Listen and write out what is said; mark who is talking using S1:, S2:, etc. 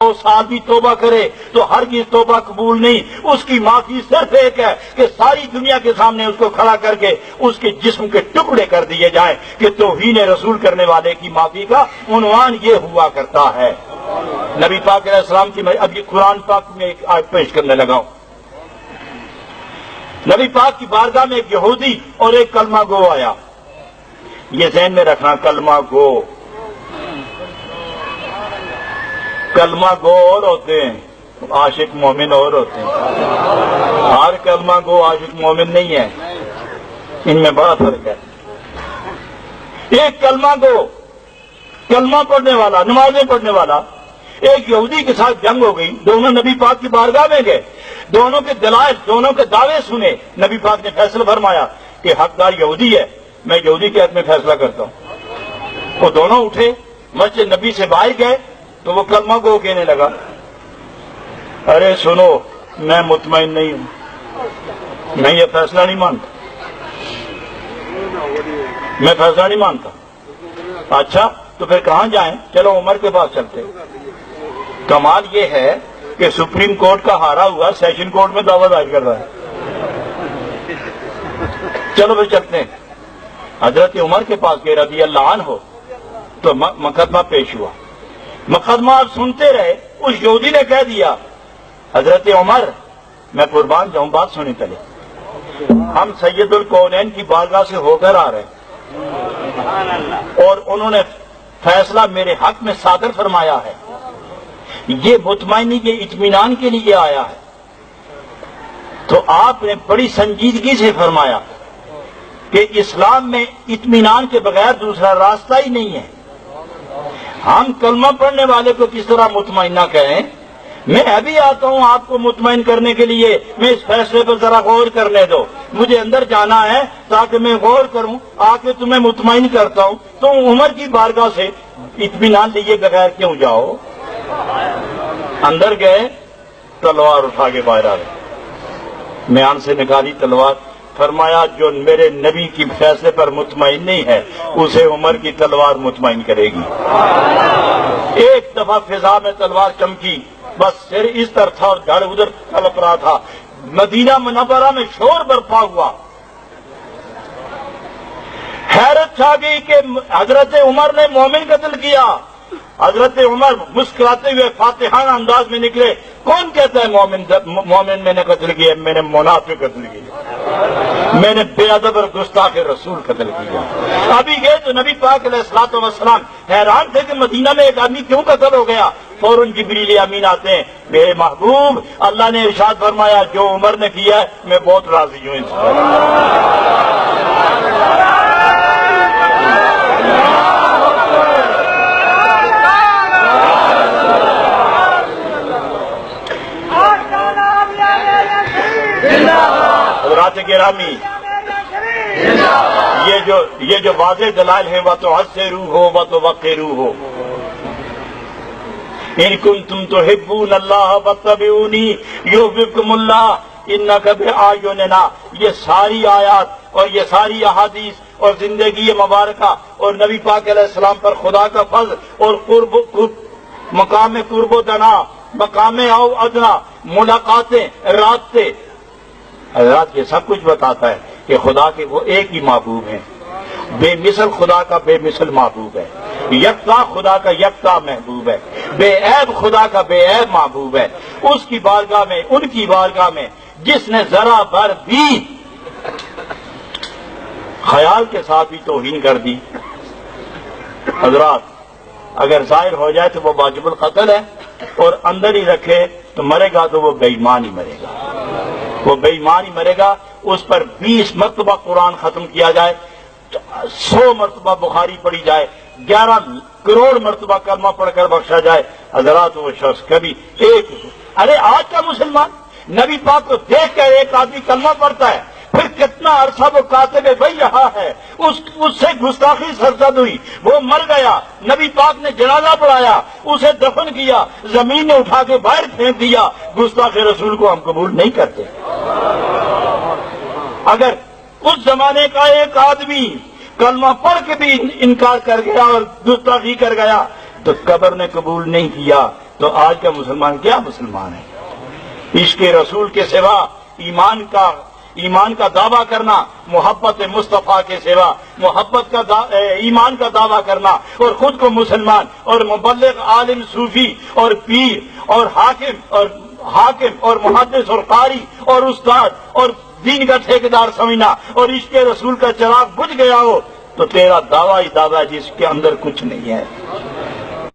S1: سال بھی توبہ کرے تو ہرگز توبہ قبول نہیں. اس کی معافی صرف ایک ہے کہ ساری دنیا کے سامنے اس کو کھڑا کر کے اس کے جسم کے ٹکڑے کر دیے جائیں کہ توہین رسول کرنے والے کی معافی کا عنوان یہ ہوا کرتا ہے. نبی پاک علیہ السلام کی میں اب یہ قرآن پاک میں ایک آیت پیش کرنے لگا ہوں. نبی پاک کی بارگاہ میں ایک یہودی اور ایک کلمہ گو آیا. یہ ذہن میں رکھنا, کلمہ گو اور ہوتے ہیں, عاشق مومن اور ہوتے ہیں. ہر کلمہ گو عاشق مومن نہیں ہے, ان میں بڑا فرق ہے. ایک کلمہ گو, کلمہ پڑھنے والا, نمازیں پڑھنے والا, ایک یہودی کے ساتھ جنگ ہو گئی. دونوں نبی پاک کی بارگاہ میں گئے, دونوں کے دلائل, دونوں کے دعوے سنے. نبی پاک نے فیصلہ فرمایا کہ حقدار یہودی ہے, میں یہودی کے حق میں فیصلہ کرتا ہوں. وہ دونوں اٹھے, مسجد نبی سے باہر گئے تو وہ کلمہ کو کہنے لگا, ارے سنو, میں مطمئن نہیں ہوں, میں یہ فیصلہ نہیں مانتا, میں فیصلہ نہیں مانتا. اچھا تو پھر کہاں جائیں؟ چلو عمر کے پاس چلتے. کمال یہ ہے کہ سپریم کورٹ کا ہارا ہوا سیشن کورٹ میں دعویٰ دائر کر رہا ہے. چلو پھر چلتے ہیں. حضرت عمر کے پاس گئے رضی اللہ عنہ ہو تو مقدمہ پیش ہوا. مقدمہ آپ سنتے رہے. اس یہودی نے کہہ دیا, حضرت عمر میں قربان جاؤں, بات سنی پہلے, ہم سید الکونین کی بارگاہ سے ہو کر آ رہے ہیں اور انہوں نے فیصلہ میرے حق میں صادر فرمایا ہے. یہ مطمئنی کے اطمینان کے لیے آیا ہے. تو آپ نے بڑی سنجیدگی سے فرمایا کہ اسلام میں اطمینان کے بغیر دوسرا راستہ ہی نہیں ہے. ہم کلمہ پڑھنے والے کو کس طرح مطمئن نہ کہیں؟ میں ابھی آتا ہوں آپ کو مطمئن کرنے کے لیے, میں اس فیصلے پر ذرا غور کرنے دو, مجھے اندر جانا ہے تاکہ میں غور کروں, آ کے تمہیں مطمئن کرتا ہوں. تو عمر کی بارگاہ سے اطمینان لیے بغیر کیوں جاؤ؟ اندر گئے, تلوار اٹھا کے باہر آ گئے, میان سے نکالی تلوار. فرمایا جو میرے نبی کی فیصلے پر مطمئن نہیں ہے اسے عمر کی تلوار مطمئن کرے گی. ایک دفعہ فضا میں تلوار چمکی, بس سر اس طرف تھا اور دھڑ ادھر تڑپ رہا تھا. مدینہ منورہ میں شور برپا ہوا. حیرت چھا گئی کہ حضرت عمر نے مومن قتل کیا. حضرت عمر مسکراتے ہوئے فاتحانہ انداز میں نکلے, کون کہتا ہے مومن میں نے قتل کیا؟ میں نے منافق قتل کیا, میں نے بے ادب اور گستاخ رسول قتل کیا. ابھی گئے تو نبی پاک علیہ الصلوۃ والسلام حیران تھے کہ مدینہ میں ایک آدمی کیوں قتل ہو گیا. فوراً جبریل امین آتے ہیں, میرے محبوب اللہ نے ارشاد فرمایا جو عمر نے کیا ہے میں بہت راضی ہوں اس پر. حضرات گرامی, یہ جو واضح دلائل ہیں وہ تو حد سے روح ہو وہ تو وقت روح ہو. ان کنتم تحبون اللہ فاتبعونی یحببکم اللہ انک بأعیننا. یہ ساری آیات اور یہ ساری احادیث اور زندگی مبارکہ اور نبی پاک علیہ السلام پر خدا کا فضل اور مقام قرب و دنا, مقام او ادنا, ملاقاتیں, رابطے, حضرات یہ سب کچھ بتاتا ہے کہ خدا کے وہ ایک ہی محبوب ہیں. بے مثل خدا کا بے مثل محبوب ہے, یکتا خدا کا یکتا محبوب ہے, بے عیب خدا کا بے عیب محبوب ہے. اس کی بارگاہ میں, ان کی بارگاہ میں جس نے ذرا بھر بھی خیال کے ساتھ ہی توہین کر دی, حضرات اگر ظاہر ہو جائے تو وہ واجب القتل ہے, اور اندر ہی رکھے تو مرے گا تو وہ بے ایمان ہی مرے گا, وہ بے ایمان ہی مرے گا. اس پر 20 مرتبہ قرآن ختم کیا جائے, 100 مرتبہ بخاری پڑھی جائے, 11 کروڑ مرتبہ کلمہ پڑھ کر بخشا جائے, حضرات وہ شخص کبھی ایک, ارے آج کا مسلمان نبی پاک کو دیکھ کر ایک آدمی کلمہ پڑھتا ہے, پھر کتنا عرصہ وہ کاتب وحی رہا ہے, اس سے گستاخی سرزد ہوئی, وہ مر گیا, نبی پاک نے جنازہ پڑھایا, اسے دفن کیا, زمین نے اٹھا کے باہر پھینک دیا. گستاخ رسول کو ہم قبول نہیں کرتے. اگر اس زمانے کا ایک آدمی کلمہ پڑھ کے بھی انکار کر گیا اور گستاخی کر گیا تو قبر نے قبول نہیں کیا, تو آج کا مسلمان کیا مسلمان ہے؟ عشق رسول کے سوا ایمان کا دعویٰ کرنا، محبت مصطفیٰ کے سوا محبت کا ایمان کا دعویٰ کرنا، اور خود کو مسلمان اور مبلغ، عالم، صوفی اور پیر اور حاکم اور محدث اور قاری اور استاد اور دین کا ٹھیکیدار سمجھنا، اور عشق رسول کا چراغ بجھ گیا ہو تو تیرا دعویٰ ہی دعویٰ جس کے اندر کچھ نہیں ہے۔